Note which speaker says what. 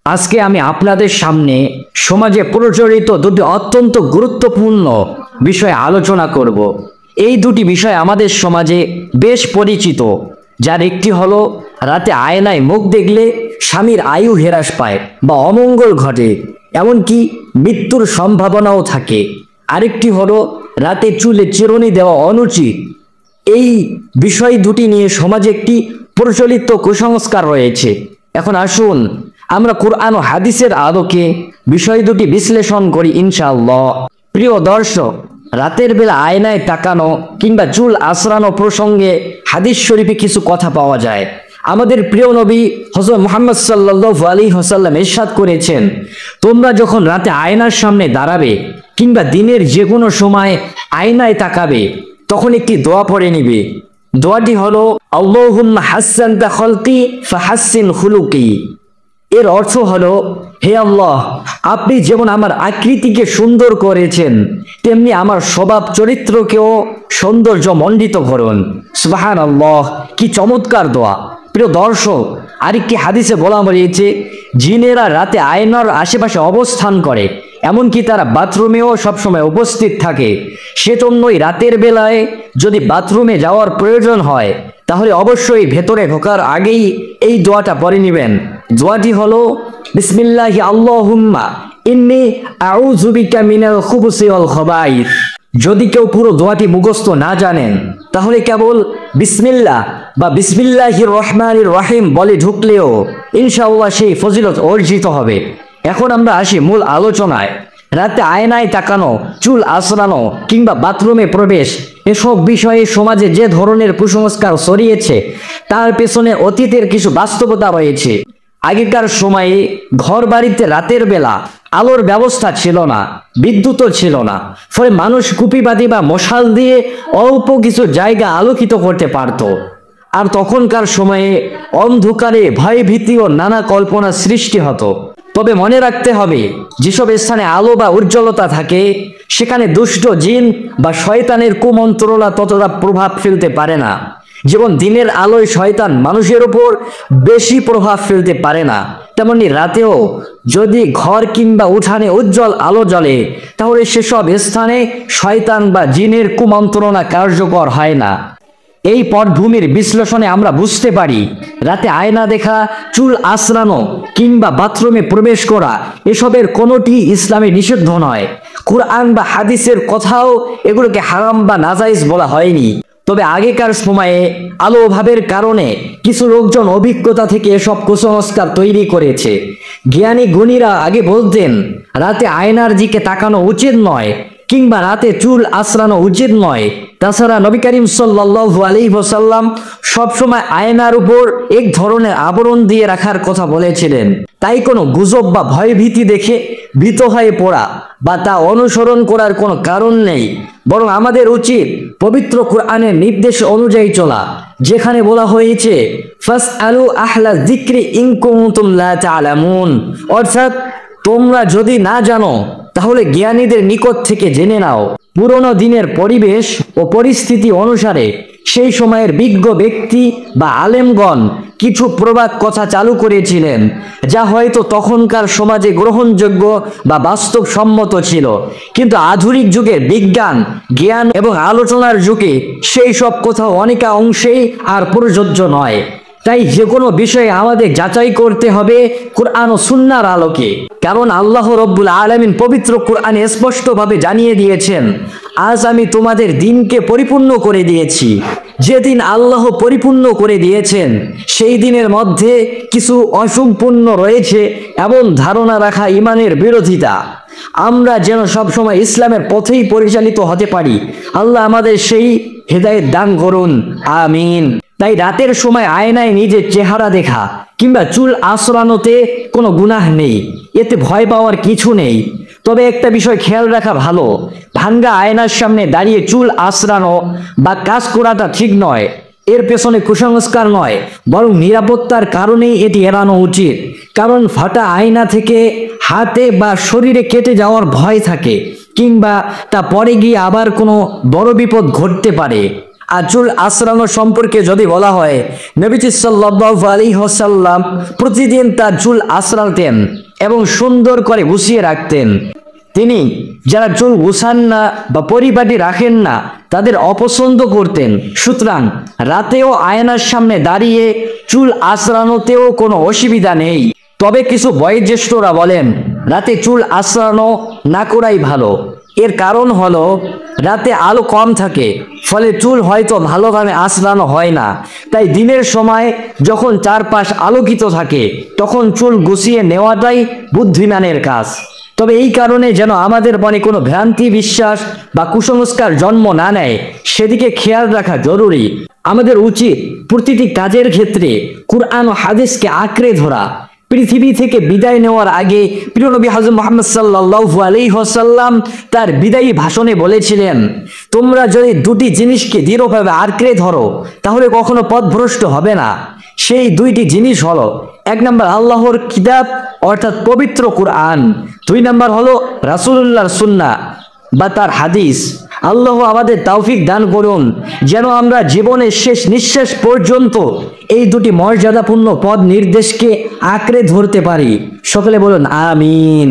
Speaker 1: আজকে আমি আপনাদের সামনে সমাজে প্রচলিত দুটি অত্যন্ত গুরুত্বপূর্ণ বিষয়ে আলোচনা করব। এই দুটি বিষয় আমাদের সমাজে বেশ পরিচিত, যার একটি হলো রাতে আয়নায় মুখ দেখলে স্বামীর আয়ু হ্রাস পায় বা অমঙ্গল ঘটে, এমনকি মৃত্যুর সম্ভাবনাও থাকে। আরেকটি হলো রাতে চুলে চিরুনি দেওয়া অনুচিত। এই বিষয় দুটি নিয়ে সমাজে একটি প্রচলিত কুসংস্কার রয়েছে। এখন আসুন আমরা কুরআন ও হাদিসের আলোকে বিষয় দুটি বিশ্লেষণ করি ইনশাআল্লাহ। প্রিয় দর্শক, রাতের বেলা আয়নায় তাকানো কিংবা চুল আঁচড়ানো প্রসঙ্গে হাদিস শরীফে কিছু কথা পাওয়া যায়। আমাদের প্রিয় নবী হযরত মুহাম্মদ সাল্লাল্লাহু আলাইহি ওয়াসাল্লাম ইরশাদ করেছেন, তোমরা যখন রাতে আয়নার সামনে দাঁড়াবে কিংবা দিনের যে কোনো সময় আয়নায় তাকাবে, তখন একটি দোয়া পড়ে নিবে। দোয়াটি হলো আল্লাহুম্মা হাসসানতা খালকি ফাহাসসিন খুলুকি। এর অর্থ হলো, হে আল্লাহ, আপনি যেমন আমার আকৃতিকে সুন্দর করেছেন, তেমনি আমার স্বভাব চরিত্রকেও সৌন্দর্য মণ্ডিত করুন। সুবহানাল্লাহ, কি চমৎকার দোয়া। প্রিয় দর্শক, আরেকটি হাদিসে বলা হয়েছে, জিনেরা রাতে আয়নার আশেপাশে অবস্থান করে, এমনকি তারা বাথরুমেও সবসময় উপস্থিত থাকে। সেজন্যই রাতের বেলায় যদি বাথরুমে যাওয়ার প্রয়োজন হয়, তাহলে অবশ্যই ভেতরে ঢোকার আগেই এই দোয়াটা পড়ে নেবেন। দোয়াটি হলো, বিসমিল্লাহি আল্লাহুম্মা ইন্নী আউযু বিকা মিনাল খুবুসি ওয়াল খাবাইস। যদি কেউ পুরো দোয়াটি মুখস্থ না জানেন, তাহলে কেবল বিসমিল্লাহ বা বিসমিল্লাহির রহমানির রহিম বলে ঢুকলেও ইনশাআল্লাহ সেই ফজিলত অর্জিত হবে। এখন আমরা আসি মূল আলোচনায়। রাতে আয়নায় তাকানো, চুল আঁচড়ানো কিংবা বাথরুমে প্রবেশ, এসব বিষয়ে সমাজে যে ধরনের কুসংস্কার ছড়িয়েছে, তার পেছনে অতীতের কিছু বাস্তবতা রয়েছে। আগেকার সময়ে ঘর বাড়িতে রাতের বেলা আলোর ব্যবস্থা ছিল না, বিদ্যুৎও ছিল না, ফলে মানুষ কুপিবাতি বা মশাল দিয়ে অল্প কিছু জায়গা আলোকিত করতে পারত। আর তখনকার সময়ে অন্ধকারে ভয় ভীতি ও নানা কল্পনা সৃষ্টি হতো। তবে মনে রাখতে হবে, যেসব স্থানে আলো বা উজ্জ্বলতা থাকে, সেখানে দুষ্ট জিন বা শয়তানের কুমন্ত্রণা ততটা প্রভাব ফেলতে পারে না। যেমন দিনের আলোয় শয়তান মানুষের উপর বেশি প্রভাব ফেলতে পারে না, তেমনি রাতেও যদি ঘর কিংবা উঠানে উজ্জ্বল আলো জ্বলে, তাহলে সেসব স্থানে শয়তান বা জিনের কুমন্ত্রণা কার্যকর হয় না। এই পটভূমির বিশ্লেষণে আমরা বুঝতে পারি, রাতে আয়না দেখা, চুল আঁচড়ানো কিংবা বাথরুমে প্রবেশ করা, এসবের কোনোটি ইসলামে নিষিদ্ধ নয়। কুরআন বা হাদিসের কথাও এগুলোকে হারাম বা নাজাইজ বলা হয়নি। তবে আগেকার সময়ে আলো অভাবের কারণে কিছু লোকজন অভিজ্ঞতা থেকে এসব কুসংস্কার তৈরি করেছে। জ্ঞানী গুণীরা আগে বলতেন, রাতে আয়নার দিকে তাকানো উচিত নয় কিংবা রাতে চুল আঁচড়ানো উচিত নয়। তাছাড়া নবী করিম সাল্লাল্লাহু আলাইহি ওয়াসাল্লাম সবসময় আয়নার উপর এক ধরনের আবরণ দিয়ে রাখার কথা বলেছিলেন। তাই কোনো গুজব বা ভয়ভীতি দেখে ভীত হয়ে পড়া বা তা অনুসরণ করার কোনো কারণ নেই, বরং আমাদের উচিত পবিত্র কুরআনের নির্দেশ অনুযায়ী চলা, যেখানে বলা হয়েছে, ফাসআলু আহলা যিকরি ইন কুনতুম লা তা'লামুন। অর্থাৎ, তোমরা যদি না জানো, তাহলে জ্ঞানীদের নিকট থেকে জেনে নাও। পুরনো দিনের পরিবেশ ও পরিস্থিতি অনুসারে সেই সময়ের বিজ্ঞ ব্যক্তি বা আলেমগণ কিছু প্রবাদ কথা চালু করেছিলেন, যা হয়তো তখনকার সমাজে গ্রহণযোগ্য বা বাস্তবসম্মত ছিল। কিন্তু আধুনিক যুগের বিজ্ঞান, জ্ঞান এবং আলোচনার যুগে সেই সব কথা অনেকা অংশেই আর প্রযোজ্য নয়। তাই যে কোনো বিষয়ে আমাদের যাচাই করতে হবে কুরআন ও সুন্নাহর আলোকে। কারণ আল্লাহ রব্বুল আলামিন পবিত্র কুরআনে স্পষ্টভাবে জানিয়ে দিয়েছেন, আজ আমি তোমাদের দিনকে পরিপূর্ণ করে দিয়েছি। যেদিন আল্লাহ পরিপূর্ণ করে দিয়েছেন, সেই দিনের মধ্যে কিছু অসম্পূর্ণ রয়েছে, এমন ধারণা রাখা ঈমানের বিরোধিতা। আমরা যেন সবসময় ইসলামের পথেই পরিচালিত হতে পারি। আল্লাহ আমাদের সেই হেদায়েত দান করুন, আমিন। তাই রাতের সময় আয়নায় নিজের চেহারা দেখা কিংবা চুল আঁচড়ানোতে কোনো গুনাহ নেই, এতে ভয় পাওয়ার কিছু নেই। তবে একটা বিষয় খেয়াল রাখা ভালো, ভাঙ্গা আয়নার সামনে দাঁড়িয়ে চুল আঁচড়ানো বা কাজ করাটা ঠিক নয়। এর পেছনে কুসংস্কার নয়, বরং নিরাপত্তার কারণেই এটি এড়ানো উচিত। কারণ ফাটা আয়না থেকে হাতে বা শরীরে কেটে যাওয়ার ভয় থাকে, কিংবা তা পরে গিয়ে আবার কোনো বড় বিপদ ঘটতে পারে। আর চুল আঁচড়ানো সম্পর্কে যদি বলা হয়, নবীজি সাল্লাল্লাহু আলাইহি ওয়াসাল্লাম প্রতিদিন তার চুল আঁচড়াতেন এবং সুন্দর করে গুছিয়ে রাখতেন। তিনি যারা চুল গুছান না বা পরিপাটি রাখেন না তাদের অপছন্দ করতেন। সুতরাং রাতেও আয়নার সামনে দাঁড়িয়ে চুল আঁচড়ানোতেও কোনো অসুবিধা নেই। তবে কিছু বয়োজ্যেষ্ঠরা বলেন রাতে চুল আঁচড়ানো না করাই ভালো। এর কারণ হলো রাতে আলো কম থাকে, ফলে চুল হয়তো ভালোভাবে আঁচড়ানো হয় না। তাই দিনের সময় যখন চারপাশ আলোকিত থাকে তখন চুল গুছিয়ে নেওয়াটাই বুদ্ধিমানের কাজ। তবে এই কারণে যেন আমাদের মনে কোনো ভ্রান্তি বিশ্বাস বা কুসংস্কার জন্ম না নেয় সেদিকে খেয়াল রাখা জরুরি। আমাদের উচিত প্রতিটি কাজের ক্ষেত্রে কুরআন ও হাদিসকে আঁকড়ে ধরা। পৃথিবী থেকে বিদায় নেওয়ার আগে প্রিয় নবী হযরত মুহাম্মদ সাল্লাল্লাহু আলাইহি ওয়াসাল্লাম তার বিদায়ী ভাষণে বলেছিলেন, তোমরা যদি দুটি জিনিসকে দৃঢ়ভাবে আঁকড়ে ধরো তাহলে কখনো পথভ্রষ্ট হবে না। সেই দুইটি জিনিস হলো, এক নম্বর আল্লাহর কিতাব অর্থাৎ পবিত্র কুরআন, দুই নম্বর হলো রাসূলুল্লাহর সুন্নাহ বা তার হাদিস। আল্লাহ আমাদের তৌফিক দান করুন যেন আমরা জীবনের শেষ নিঃশ্বাস পর্যন্ত এই দুটি মর্যাদাপূর্ণ পথ নির্দেশকে আঁকড়ে ধরতে পারি। সকলে বলুন আমিন।